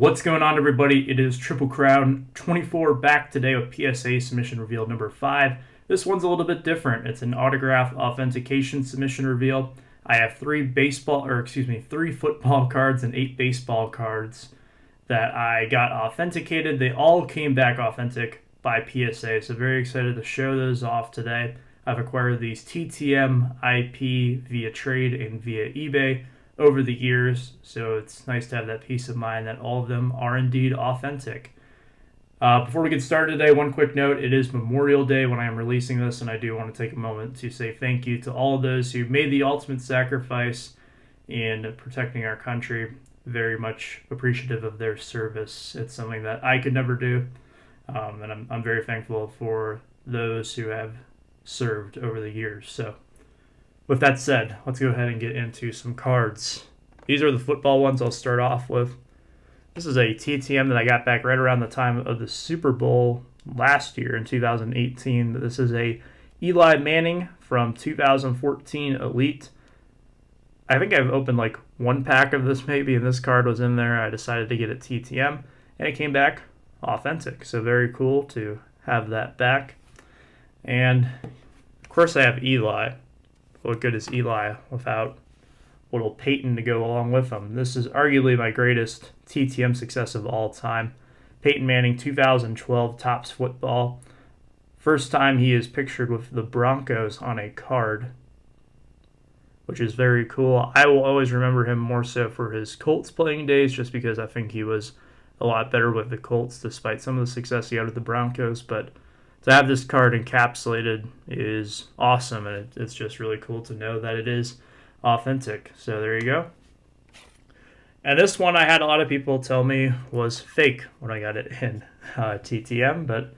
What's going on, everybody? It is Triple Crown 24 back today with PSA submission reveal number 5. This one's a little bit different. It's an autograph authentication submission reveal. I have three football cards and 8 baseball cards that I got authenticated. They all came back authentic by PSA, so very excited to show those off today. I've acquired these TTM IP via trade and via eBay over the years, so it's nice to have that peace of mind that all of them are indeed authentic. Before we get started today, one quick note: it is Memorial Day when I am releasing this, and I do want to take a moment to say thank you to all of those who made the ultimate sacrifice in protecting our country. Very much appreciative of their service. It's something that I could never do, and I'm very thankful for those who have served over the years. So with that said, let's go ahead and get into some cards. These are the football ones I'll start off with. This is a TTM that I got back right around the time of the Super Bowl last year in 2018. This is a Eli Manning from 2014 Elite. I think I've opened like one pack of this maybe, and this card was in there. I decided to get it TTM, and it came back authentic. So very cool to have that back. And of course I have Eli. What good is Eli without little Peyton to go along with him? This is arguably my greatest TTM success of all time. Peyton Manning, 2012 Topps Football. First time he is pictured with the Broncos on a card, which is very cool. I will always remember him more so for his Colts playing days, just because I think he was a lot better with the Colts despite some of the success he had with the Broncos. But to have this card encapsulated is awesome, and it's just really cool to know that it is authentic. So there you go. And this one I had a lot of people tell me was fake when I got it in TTM, but it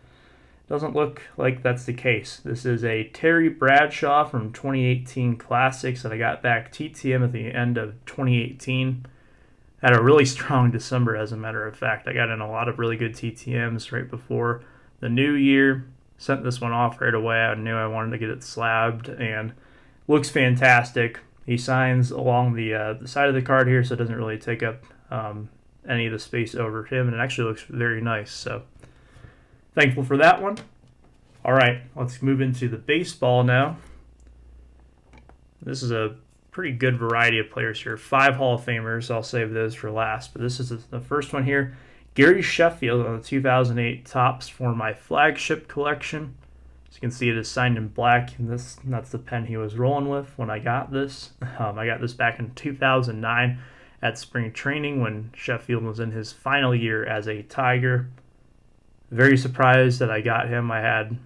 doesn't look like that's the case. This is a Terry Bradshaw from 2018 Classics that I got back TTM at the end of 2018. Had a really strong December, as a matter of fact. I got in a lot of really good TTMs right before the new year. Sent this one off right away. I knew I wanted to get it slabbed, and looks fantastic. He signs along the side of the card here, so it doesn't really take up any of the space over him, and it actually looks very nice. So thankful for that one. All right, let's move into the baseball now. This is a pretty good variety of players here. 5 Hall of Famers. I'll save those for last, but this is the first one here. Gary Sheffield on the 2008 Topps for my flagship collection. As you can see, it is signed in black, and that's the pen he was rolling with when I got this. I got this back in 2009 at spring training when Sheffield was in his final year as a Tiger. Very surprised that I got him. I had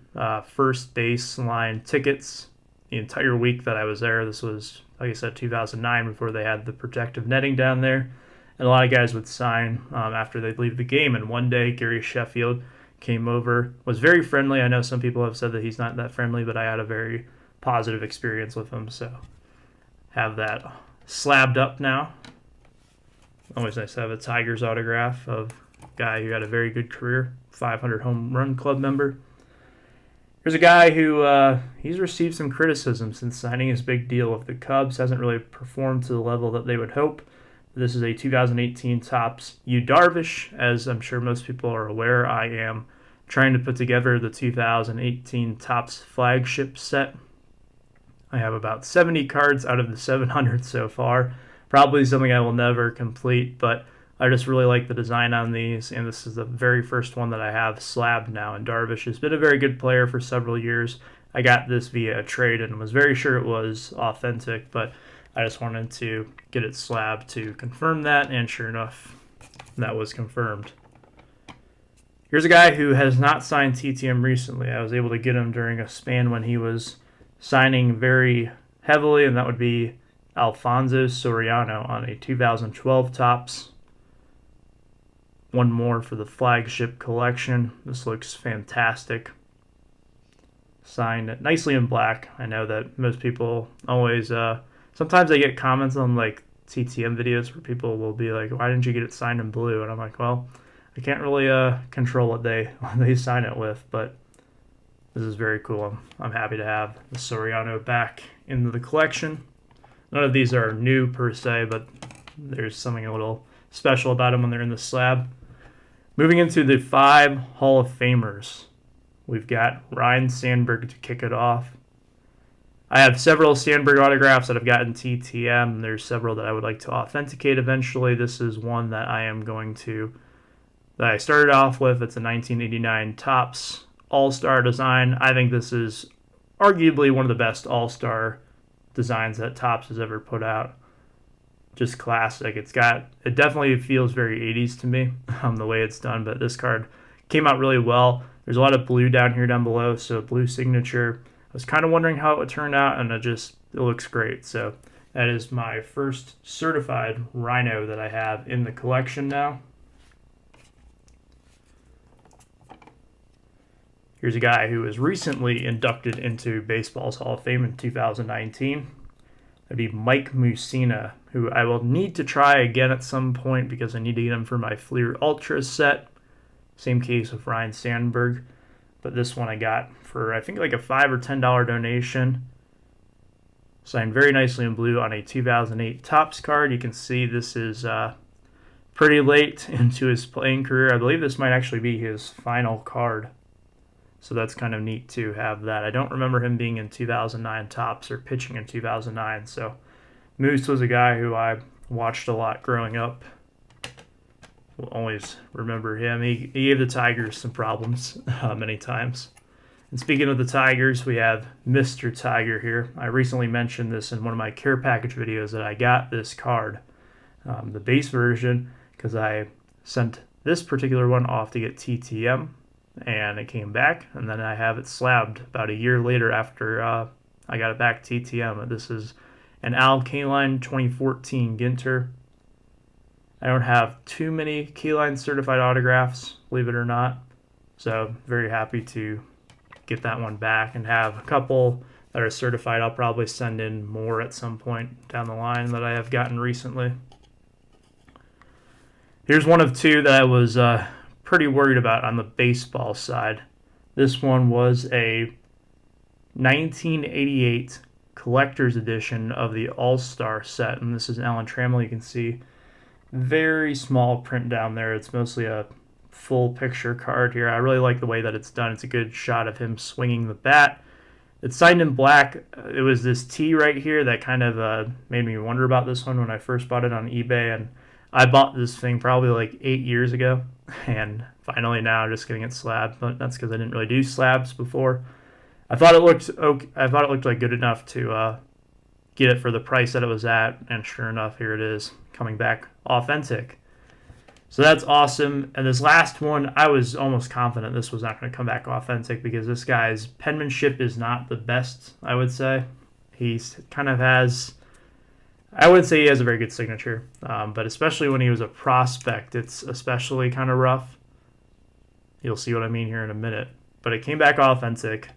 first baseline tickets the entire week that I was there. This was, like I said, 2009, before they had the protective netting down there. And a lot of guys would sign after they'd leave the game. And one day, Gary Sheffield came over, was very friendly. I know some people have said that he's not that friendly, but I had a very positive experience with him. So have that slabbed up now. Always nice to have a Tigers autograph of a guy who had a very good career, 500 home run club member. Here's a guy who he's received some criticism since signing his big deal with the Cubs. Hasn't really performed to the level that they would hope. This is a 2018 Topps Darvish. As I'm sure most people are aware, I am trying to put together the 2018 Topps flagship set. I have about 70 cards out of the 700 so far. Probably something I will never complete, but I just really like the design on these, and this is the very first one that I have slabbed now. And Darvish has been a very good player for several years. I got this via a trade and was very sure it was authentic, but I just wanted to get it slabbed to confirm that, and sure enough, that was confirmed. Here's a guy who has not signed TTM recently. I was able to get him during a span when he was signing very heavily, and that would be Alfonso Soriano on a 2012 Topps. One more for the flagship collection. This looks fantastic. Signed nicely in black. I know that most people always sometimes I get comments on like TTM videos where people will be like, "Why didn't you get it signed in blue?" And I'm like, well, I can't really control what they sign it with, but this is very cool. I'm happy to have the Soriano back into the collection. None of these are new per se, but there's something a little special about them when they're in the slab. Moving into the 5 Hall of Famers, we've got Ryne Sandberg to kick it off. I have several Sandberg autographs that I've gotten TTM. There's several that I would like to authenticate eventually. This is one that I started off with. It's a 1989 Topps All-Star design. I think this is arguably one of the best All-Star designs that Topps has ever put out. Just classic. It definitely feels very 80s to me, the way it's done, but this card came out really well. There's a lot of blue down below, so blue signature. I was kind of wondering how it would turn out, and it looks great. So that is my first certified Rhino that I have in the collection now. Here's a guy who was recently inducted into baseball's Hall of Fame in 2019. That'd be Mike Mussina, who I will need to try again at some point because I need to get him for my Fleer Ultra set. Same case with Ryne Sandberg. But this one I got for, I think, like a $5 or $10 donation. Signed very nicely in blue on a 2008 Topps card. You can see this is pretty late into his playing career. I believe this might actually be his final card. So that's kind of neat to have that. I don't remember him being in 2009 Topps or pitching in 2009. So Moose was a guy who I watched a lot growing up. Will always remember him. He gave the Tigers some problems many times. And speaking of the Tigers, we have Mr. Tiger here. I recently mentioned this in one of my care package videos that I got this card, the base version, because I sent this particular one off to get TTM, and it came back, and then I have it slabbed about a year later after I got it back TTM. This is an Kaline 2014 Ginter. I don't have too many Kaline certified autographs, believe it or not. So very happy to get that one back and have a couple that are certified. I'll probably send in more at some point down the line that I have gotten recently. Here's one of 2 that I was pretty worried about on the baseball side. This one was a 1988 collector's edition of the All-Star set, and this is Alan Trammell. You can see very small print down there. It's mostly a full picture card here. I really like the way that it's done. It's a good shot of him swinging the bat. It's signed in black. It was this T right here that kind of made me wonder about this one when I first bought it on eBay, and I bought this thing probably like 8 years ago, and finally now just getting it slabbed. But that's because I didn't really do slabs before. I thought it looked okay. I thought it looked like good enough to get it for the price that it was at, and sure enough, here it is coming back authentic. So that's awesome. And this last one, I was almost confident this was not going to come back authentic because this guy's penmanship is not the best, I would say. He's kind of has, I would say he has a very good signature, but especially when he was a prospect, it's especially kind of rough. You'll see what I mean here in a minute. But it came back authentic.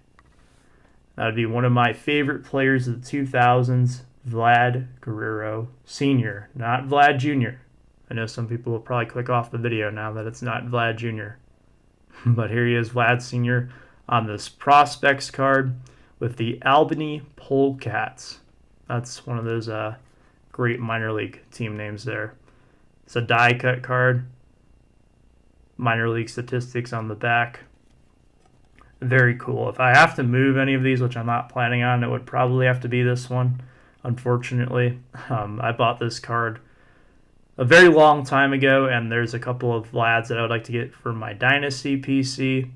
That would be one of my favorite players of the 2000s, Vlad Guerrero Sr., not Vlad Jr. I know some people will probably click off the video now that it's not Vlad Jr. But here he is, Vlad Sr. on this prospects card with the Albany Polecats. That's one of those great minor league team names there. It's a die cut card. Minor league statistics on the back. Very cool. If I have to move any of these, which I'm not planning on, it would probably have to be this one. Unfortunately, I bought this card a very long time ago, and there's a couple of Vlads that I would like to get for my Dynasty PC.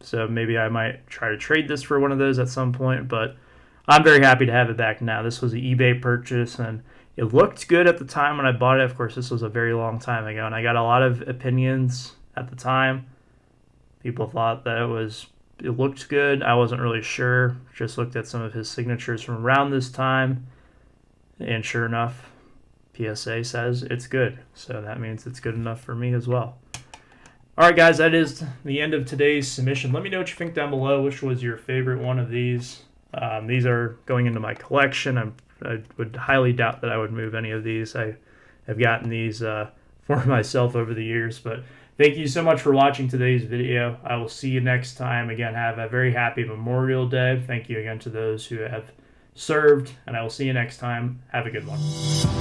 So maybe I might try to trade this for one of those at some point, but I'm very happy to have it back now. This was an eBay purchase, and it looked good at the time when I bought it. Of course, this was a very long time ago, and I got a lot of opinions at the time. People thought that it looked good. I wasn't really sure. Just looked at some of his signatures from around this time, and sure enough, PSA says it's good. So that means it's good enough for me as well. All right, guys, that is the end of today's submission. Let me know what you think down below. Which was your favorite one of these? These are going into my collection. I would highly doubt that I would move any of these. I have gotten these for myself over the years, but thank you so much for watching today's video. I will see you next time. Again, have a very happy Memorial Day. Thank you again to those who have served, and I will see you next time. Have a good one.